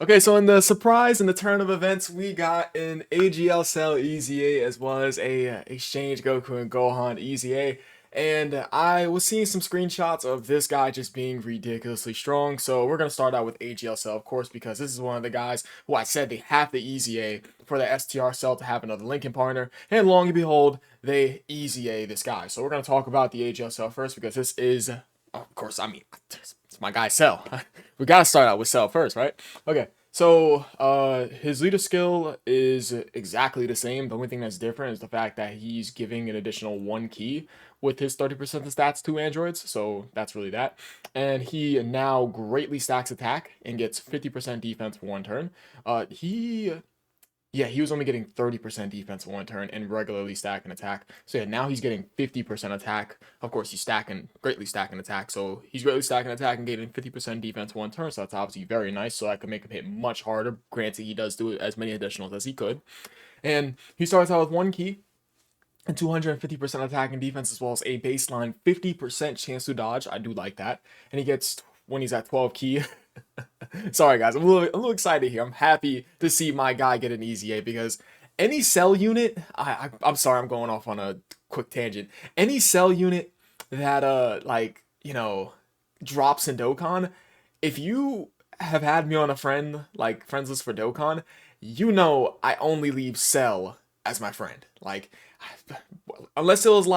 Okay, so in the surprise in the turn of events, we got an AGL Cell EZA as well as a Exchange Goku and Gohan EZA. And I was seeing some screenshots of this guy just being ridiculously strong. So we're gonna start out with AGL Cell, of course, because this is one of the guys who I said they have the EZA for the STR Cell to have another Lincoln partner. And long and behold, they EZA this guy. So we're gonna talk about the AGL Cell first because this is, of course, I mean, it's my guy Cell. We gotta start out with Cell first, right? Okay, so his leader skill is exactly the same. The only thing that's different is the fact that he's giving an additional one key with his 30% of stats to androids. So that's really that. And he now greatly stacks attack and gets 50% defense for one turn. He Yeah, he was only getting 30% defense one turn and regularly stacking attack. So yeah, now he's getting 50% attack. Of course, he's greatly stacking attack. So he's greatly stacking attack and getting 50% defense one turn. So that's obviously very nice. So I could make him hit much harder. Granted, he does do as many additionals as he could. And he starts out with one key and 250% attack and defense, as well as a baseline 50% chance to dodge. I do like that. And he gets, when he's at 12 key, sorry guys, I'm a little excited here. I'm happy to see my guy get an easy A because any cell unit, I'm sorry, I'm going off on a quick tangent. Any cell unit that drops in Dokkan, if you have had me on a friends list for Dokkan, you know I only leave Cell as my friend. Like, unless it was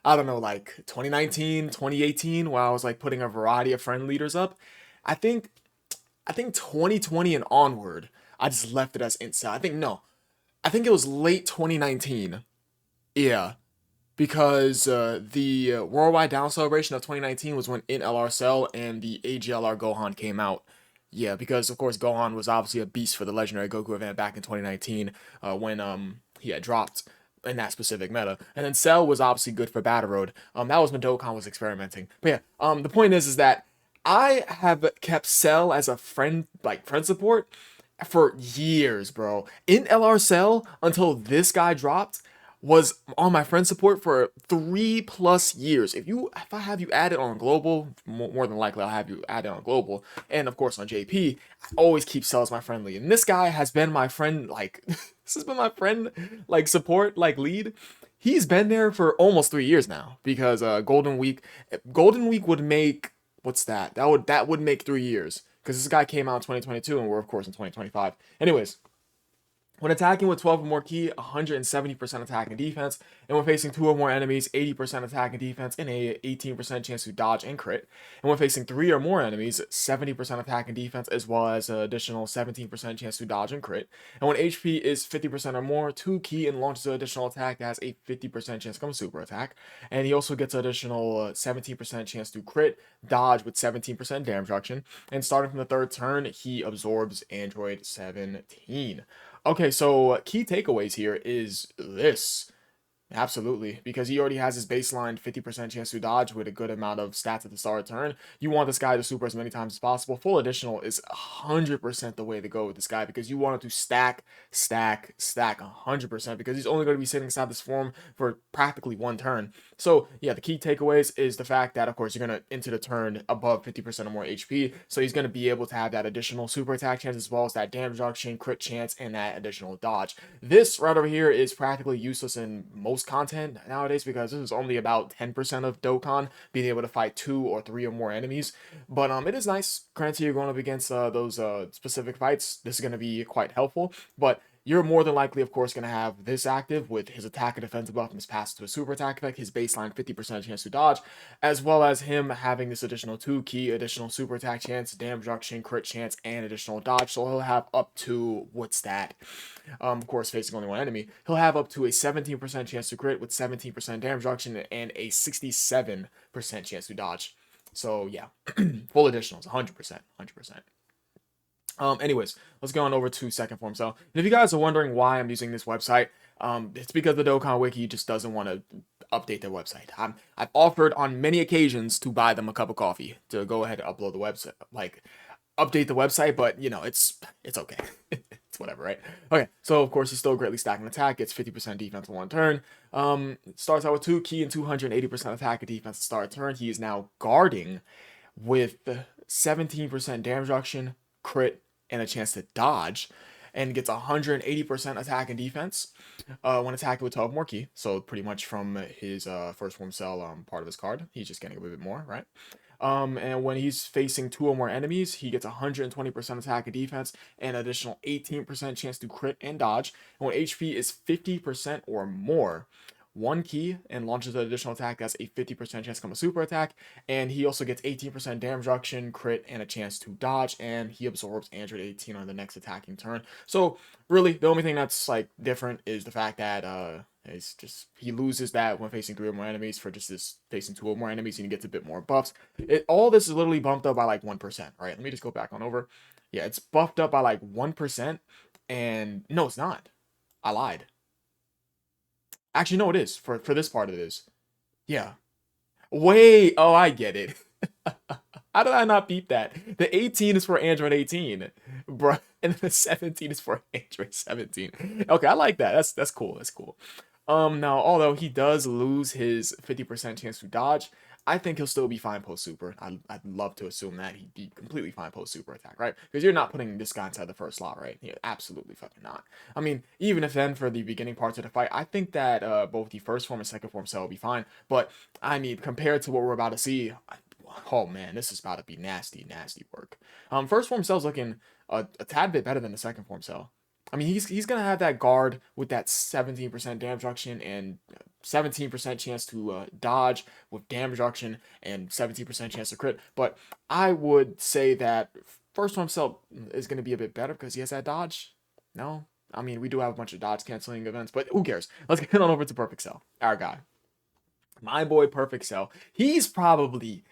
I don't know, like 2019, 2018, where I was like putting a variety of friend leaders up. I think I think 2020 and onward, I just left it as Int I think no, I think it was late 2019. Yeah, because the Worldwide Down Celebration of 2019 was when Int LR Cell and the AGLR Gohan came out. Yeah, because of course Gohan was obviously a beast for the Legendary Goku event back in 2019 when he had dropped in that specific meta. And then Cell was obviously good for Battle Road. That was when Dokkan was experimenting. But yeah, the point is that I have kept Cell as a friend, like friend support, for years, bro. In LR Cell until this guy dropped was on my friend support for 3+ years. If I have you added on global, more than likely I'll have you added on global, and of course on JP, I always keep Cell as my friendly. And this guy has been my friend, like this has been my friend, like support, like lead. He's been there for almost 3 years now because Golden Week would make what's that? That would make 3 years because this guy came out in 2022 and we're of course in 2025. Anyways, when attacking with 12 or more ki, 170% attack and defense, and when facing 2 or more enemies, 80% attack and defense, and a 18% chance to dodge and crit. And when facing 3 or more enemies, 70% attack and defense, as well as an additional 17% chance to dodge and crit. And when HP is 50% or more, 2 ki and launches an additional attack that has a 50% chance to become a super attack. And he also gets an additional 17% chance to crit, dodge with 17% damage reduction. And starting from the third turn, he absorbs Android 17. Okay, so key takeaways here is this. Absolutely, because he already has his baseline 50% chance to dodge with a good amount of stats at the start of turn. You want this guy to super as many times as possible. Full additional is 100% the way to go with this guy because you want him to stack, stack, stack 100% because he's only going to be sitting inside this form for practically one turn. So yeah, the key takeaways is the fact that of course you're going to enter the turn above 50% or more HP. So he's going to be able to have that additional super attack chance as well as that damage reduction, crit chance, and that additional dodge. This right over here is practically useless in most content nowadays because this is only about 10% of Dokkan being able to fight 2 or 3 or more enemies. But it is nice. Granted, you're going up against those specific fights. This is going to be quite helpful. But you're more than likely, of course, going to have this active with his attack and defense buff and his pass to a super attack effect, his baseline 50% chance to dodge, as well as him having this additional 2 ki, additional super attack chance, damage reduction, crit chance, and additional dodge. So he'll have up to, what's that? Of course, facing only one enemy, he'll have up to a 17% chance to crit with 17% damage reduction and a 67% chance to dodge. So yeah, full additionals, 100%, 100%. Anyways, let's go on over to second form. So, if you guys are wondering why I'm using this website, it's because the Dokkan Wiki just doesn't want to update their website. I've offered on many occasions to buy them a cup of coffee to go ahead and upload the website, like update the website, but you know, it's okay. It's whatever, right? Okay, so of course he's still greatly stacking attack, gets 50% defense in one turn. Starts out with 2 ki and 280% attack and defense to start turn. He is now guarding with 17% damage reduction, crit, and a chance to dodge, and gets 180% attack and defense when attacking with 12 more ki. So pretty much from his first form cell part of his card, he's just getting a little bit more, right? And when he's facing 2 or more enemies, he gets 120% attack and defense, and additional 18% chance to crit and dodge. And when HP is 50% or more, 1 ki and launches an additional attack that's a 50% chance to become a super attack. And he also gets 18% damage reduction, crit, and a chance to dodge. And he absorbs Android 18 on the next attacking turn. So really, the only thing that's like different is the fact that it's just he loses that when facing 3 or more enemies for just this facing 2 or more enemies, and he gets a bit more buffs. All this is literally bumped up by like 1%. Right? Let me just go back on over. Yeah, it's buffed up by like 1%, and no, it's not. I lied. Actually, no, it is. For this part, it is. Yeah. Wait. Oh, I get it. How did I not beat that? The 18 is for Android 18, bro, and the 17 is for Android 17. Okay, I like that. That's cool. That's cool. Now, although he does lose his 50% chance to dodge, I think he'll still be fine post super. I'd love to assume that he'd be completely fine post super attack, right? Because you're not putting this guy inside the first slot, right? Yeah, absolutely fucking not. I mean, even if then for the beginning parts of the fight, I think that both the first form and second form cell will be fine. But I mean, compared to what we're about to see, oh man, this is about to be nasty, nasty work. First form cell's looking a tad bit better than the second form cell. I mean, he's gonna have that guard with that 17% damage reduction and 17% chance to dodge with damage reduction and 17% chance to crit. But I would say that first form cell is gonna be a bit better because he has that dodge. No, I mean we do have a bunch of dodge canceling events, but who cares? Let's get on over to Perfect Cell, our guy, my boy Perfect Cell. He's probably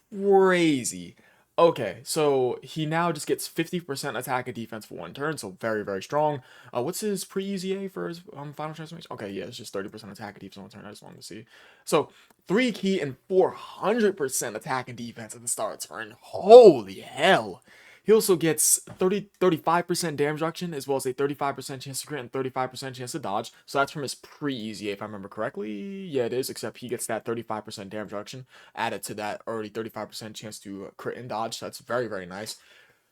crazy. Okay, so he now just gets 50% attack and defense for 1 turn, so very, very strong. What's his pre-EZA for his final transformation? Okay, yeah, it's just 30% attack and defense on 1 turn. I just wanted to see. So 3 ki and 400% attack and defense at the start of turn. Holy hell! He also gets 35% damage reduction, as well as a 35% chance to crit and 35% chance to dodge. So that's from his pre-EZA, if I remember correctly. Yeah, it is, except he gets that 35% damage reduction added to that already 35% chance to crit and dodge. So that's very, very nice.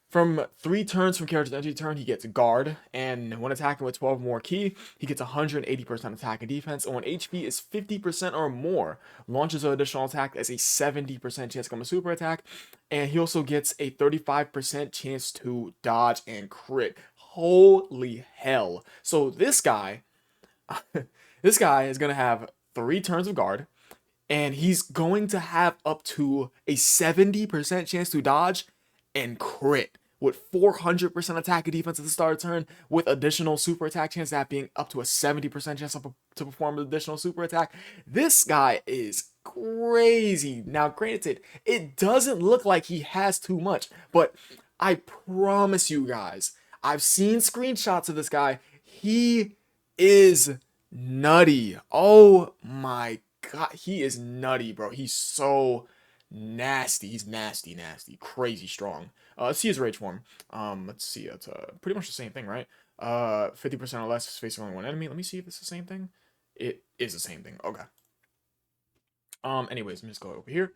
From 3 turns from character's entry turn, he gets guard, and when attacking with 12 more ki, he gets 180% attack and defense, and when HP is 50% or more, launches an additional attack as a 70% chance to come a super attack, and he also gets a 35% chance to dodge and crit. Holy hell. So this guy, this guy is going to have 3 turns of guard, and he's going to have up to a 70% chance to dodge and crit with 400% attack and defense at the start of turn, with additional super attack chance, that being up to a 70% chance to perform an additional super attack. This guy is crazy. Now, granted, it doesn't look like he has too much, but I promise you guys, I've seen screenshots of this guy. He is nutty. Oh my god, he is nutty, bro. He's so nasty. He's nasty, nasty, crazy strong. Let's see his rage form. Let's see. It's pretty much the same thing, right? 50% or less facing only 1 enemy. Let me see if it's the same thing. It is the same thing. Okay. Anyways, let me just go over here.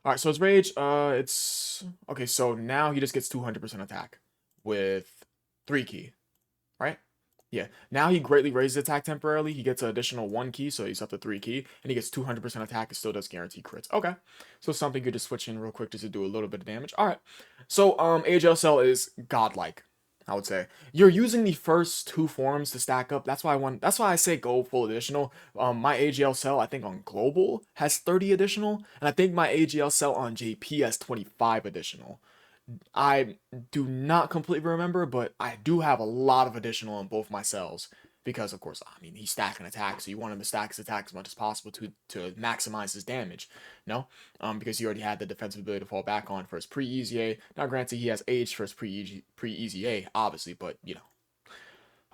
All right, so his rage, it's okay. So now he just gets 200% attack with 3 ki, right? Yeah. Now he greatly raises attack temporarily. He gets an additional 1 ki, so he's up to 3 ki, and he gets 200% attack. It still does guarantee crits. Okay. So something good to switch in real quick just to do a little bit of damage. All right. So AGL Cell is godlike, I would say. You're using the first 2 forms to stack up. That's why I say go full additional. My AGL Cell, I think on global has 30 additional, and I think my AGL Cell on JP has 25 additional. I do not completely remember, but I do have a lot of additional on both my cells because, of course, I mean, he's stacking attack, so you want him to stack his attack as much as possible to maximize his damage, no? Because he already had the defensive ability to fall back on for his pre-EZA. Now, granted, he has age for his pre-EZA, obviously, but, you know.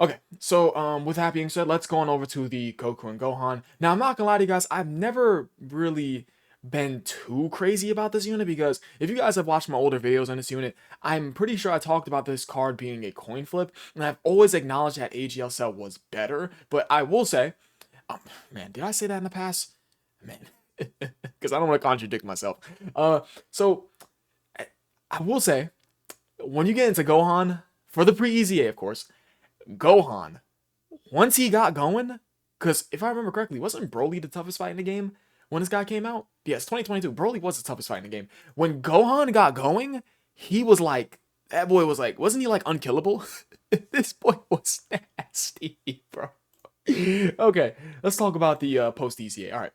Okay, so with that being said, let's go on over to the Goku and Gohan. Now, I'm not gonna lie to you guys, I've never really been too crazy about this unit because if you guys have watched my older videos on this unit, I'm pretty sure I talked about this card being a coin flip, and I've always acknowledged that AGL Cell was better, but I will say, man, did I say that in the past? Man, because I don't want to contradict myself. So I will say, when you get into Gohan, for the pre-EZA, of course, Gohan, once he got going, because if I remember correctly, wasn't Broly the toughest fight in the game when this guy came out? Yes, 2022. Broly was the toughest fight in the game. When Gohan got going, he was like, that boy was like, wasn't he like unkillable? This boy was nasty, bro. Okay, let's talk about the post EZA. All right.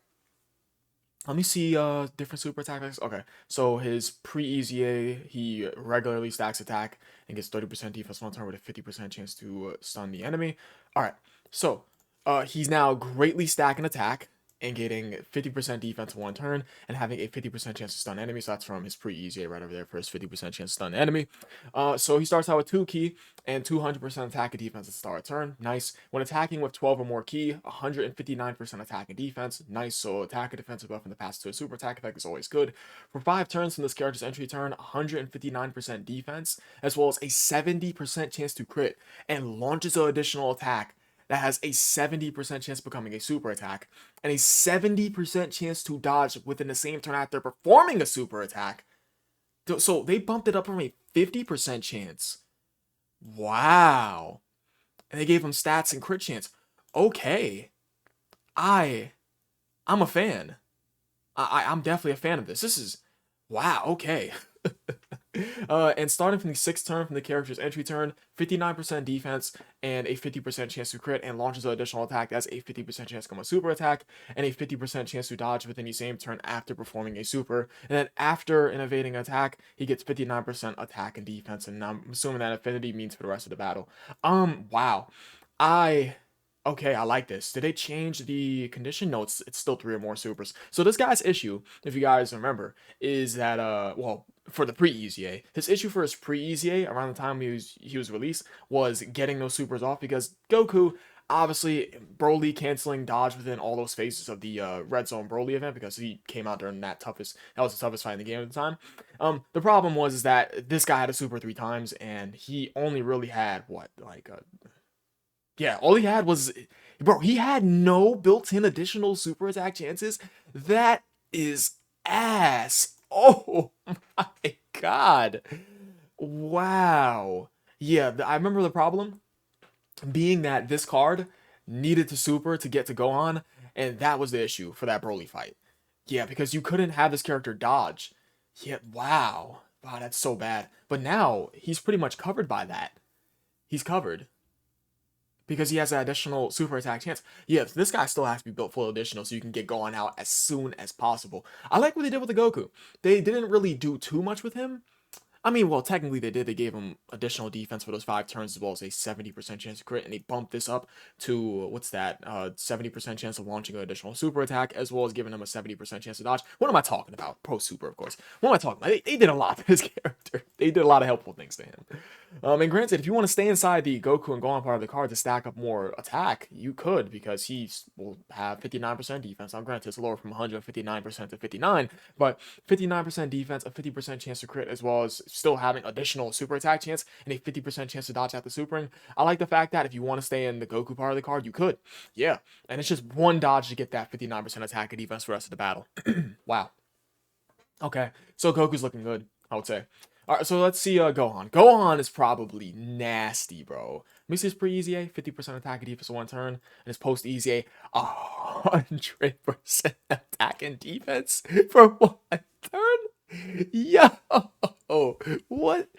Let me see different super attack. Okay, so his pre-EZA, he regularly stacks attack and gets 30% defense on turn with a 50% chance to stun the enemy. All right, so he's now greatly stacking attack and getting 50% defense in one turn and having a 50% chance to stun enemy. So that's from his pre-EZA right over there for his 50% chance to stun enemy. So he starts out with 2 ki and 200% attack and defense at the start of turn. Nice. When attacking with 12 or more ki, 159% attack and defense. Nice. So attack and defensive buff in the pass to a super attack effect is always good. For 5 turns from this character's entry turn, 159% defense, as well as a 70% chance to crit, and launches an additional attack that has a 70% chance of becoming a super attack, and a 70% chance to dodge within the same turn after performing a super attack. So they bumped it up from a 50% chance. Wow. And they gave him stats and crit chance. Okay. I'm a fan. I'm definitely a fan of this. This is, wow, okay. And starting from the 6th turn from the character's entry turn, 59% defense and a 50% chance to crit, and launches an additional attack that's a 50% chance to become a super attack and a 50% chance to dodge within the same turn after performing a super. And then after an evading attack, he gets 59% attack and defense, and I'm assuming that affinity means for the rest of the battle. Wow. Okay, I like this. Did they change the condition? No, it's still 3 or more supers. So this guy's issue, if you guys remember, is that well, for the pre-EZA, his issue for his pre-EZA around the time he was released was getting those supers off, because Goku, obviously Broly canceling dodge within all those phases of the Red Zone Broly event, because he came out during that was the toughest fight in the game at the time. The problem was is that this guy had a super 3 times, and he only really had what, like yeah, all he had was, bro, he had no built-in additional super attack chances. That is ass. Oh my god. Wow. Yeah, I remember the problem being that this card needed to super to get to Gohan, and that was the issue for that Broly fight. Yeah, because you couldn't have this character dodge. Yeah, wow. Wow, that's so bad. But now, he's pretty much covered by that. He's covered because he has an additional super attack chance. Yes, this guy still has to be built full additional so you can get going out as soon as possible. I like what they did with the Goku. They didn't really do too much with him. I mean, well, technically they did. They gave him additional defense for those 5 turns, as well as a 70% chance to crit, and they bumped this up to, what's that, 70% chance of launching an additional super attack, as well as giving him a 70% chance to dodge. What am I talking about? Pro super, of course. What am I talking about? They did a lot to his character. They did a lot of helpful things to him. And granted, if you want to stay inside the Goku and Gohan part of the card to stack up more attack, you could, because he will have 59% defense. Now, granted, it's lower from 159% to 59, but 59% defense, a 50% chance to crit, as well as still having additional super attack chance and a 50% chance to dodge at the supering. I like the fact that if you want to stay in the Goku part of the card, you could. Yeah, and it's just one dodge to get that 59% attack and defense for the rest of the battle. Wow. Okay, so Goku's looking good, I would say. All right, so let's see Gohan. Gohan is probably nasty, bro. Let me see his pre-EZA, 50% attack and defense in one turn, and his post-EZA, 100% attack and defense for one turn? Yo! What?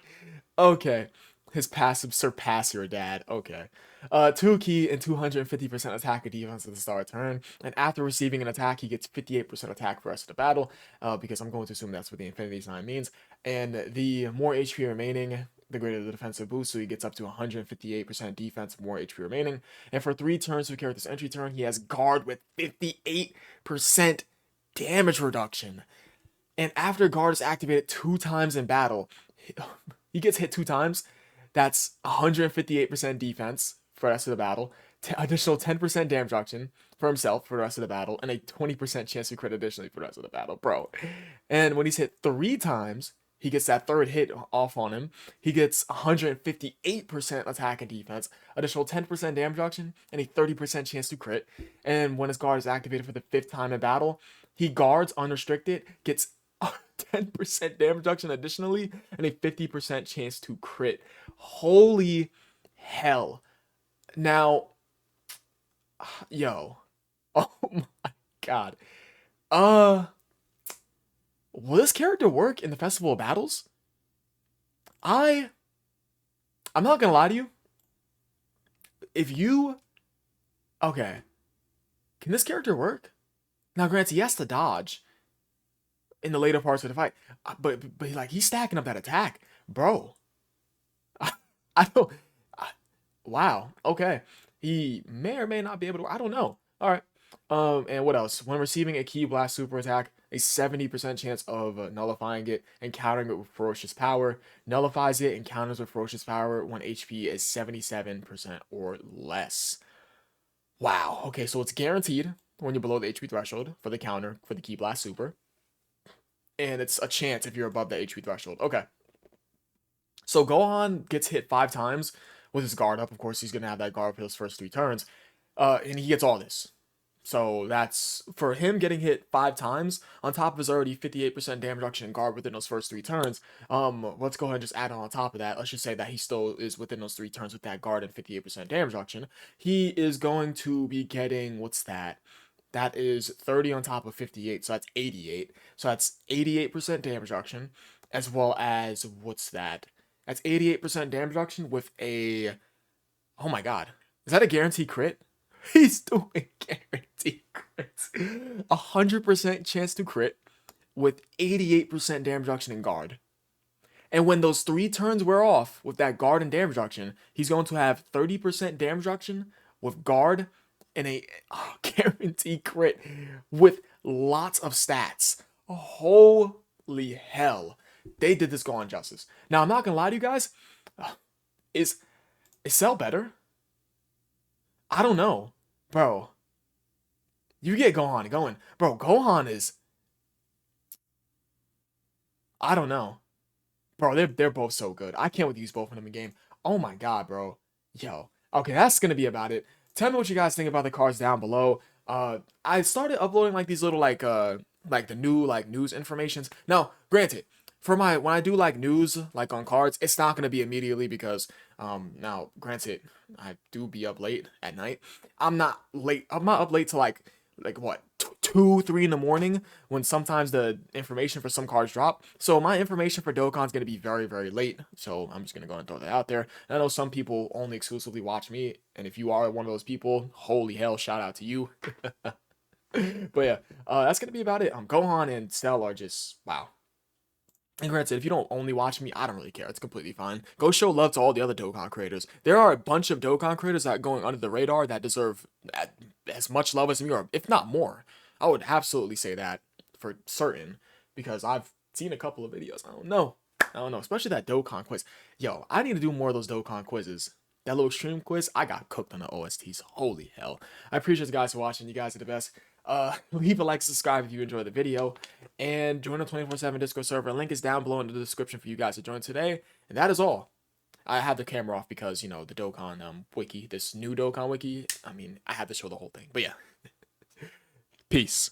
Okay. His passive surpass your dad. Okay. 2 ki and 250% attack and defense at the start of turn. And after receiving an attack, he gets 58% attack for the rest of the battle. Because I'm going to assume that's what the infinity sign means. And the more HP remaining, the greater the defensive boost. So he gets up to 158% defense, more HP remaining. And for 3 turns for character's entry turn, he has guard with 58% damage reduction. And after guard is activated 2 times in battle, he gets hit 2 times. That's 158% defense for the rest of the battle, additional 10% damage reduction for himself for the rest of the battle, and a 20% chance to crit additionally for the rest of the battle, bro. And when he's hit 3 times, he gets that 3rd hit off on him. He gets 158% attack and defense, additional 10% damage reduction, and a 30% chance to crit. And when his guard is activated for the 5th time in battle, he guards unrestricted, gets 10% damage reduction additionally, and a 50% chance to crit. Holy hell. Now, yo. Oh my god. Uh, will this character work in the Festival of Battles? I'm not gonna lie to you. If you okay, can this character work? Now, granted, he has to dodge in the later parts of the fight, but like he's stacking up that attack, bro. I don't. Wow. Okay. He may or may not be able to. I don't know. All right. And what else? When receiving a Ki Blast super attack, a 70% chance of nullifying it and countering it with ferocious power. Nullifies it and counters with ferocious power when HP is 77% or less. Wow. Okay, so it's guaranteed when you're below the HP threshold for the counter for the Ki Blast super. And it's a chance if you're above the HP threshold. Okay. So Gohan gets hit 5 times with his guard up. Of course, he's gonna have that guard for his first 3 turns. And he gets all this. So that's for him getting hit 5 times on top of his already 58% damage reduction in guard within those first 3 turns. Let's go ahead and just add on top of that. Let's just say that he still is within those 3 turns with that guard and 58% damage reduction. He is going to be getting, what's that? That is 30 on top of 58, so that's 88. So that's 88% damage reduction, as well as, what's that? That's 88% damage reduction with a, oh my god. Is that a guaranteed crit? He's doing guaranteed crits. 100% chance to crit with 88% damage reduction in guard. And when those 3 turns wear off with that guard and damage reduction, he's going to have 30% damage reduction with guard and a guaranteed crit with lots of stats. Holy hell. They did this Gohan justice. Now, I'm not going to lie to you guys. Is Cell better? I don't know. Bro, you get Gohan going. Bro, Gohan is... I don't know. Bro, they're both so good. I can't wait to use both of them in game. Oh my god, bro. Yo. Okay, that's gonna be about it. Tell me what you guys think about the cards down below. I started uploading like these little like the new like news informations. Now, granted, for my when I do like news like on cards, it's not gonna be immediately because now granted, I do be up late at night. I'm not up late to like what 2, 3 in the morning when sometimes the information for some cards drop. So my information for Dokkan's gonna be very, very late. So I'm just gonna go and throw that out there. And I know some people only exclusively watch me, and if you are one of those people, holy hell, shout out to you. But yeah, that's gonna be about it. Gohan and Cell are just wow. And granted, if you don't only watch me, I don't really care. It's completely fine. Go show love to all the other Dokkan creators. There are a bunch of Dokkan creators that are going under the radar that deserve as much love as me, or if not more. I would absolutely say that for certain, because I've seen a couple of videos. I don't know, especially that Dokkan quiz. Yo, I need to do more of those Dokkan quizzes. That little stream quiz, I got cooked on the OSTs. Holy hell. I appreciate you guys for watching. You guys are the best. Leave a like, subscribe if you enjoyed the video, and join the 24/7 Discord server. Link is down below in the description for you guys to join today. And that is all. I have the camera off because, you know, the Dokkan wiki, this new Dokkan wiki, I mean, I had to show the whole thing. But yeah. Peace.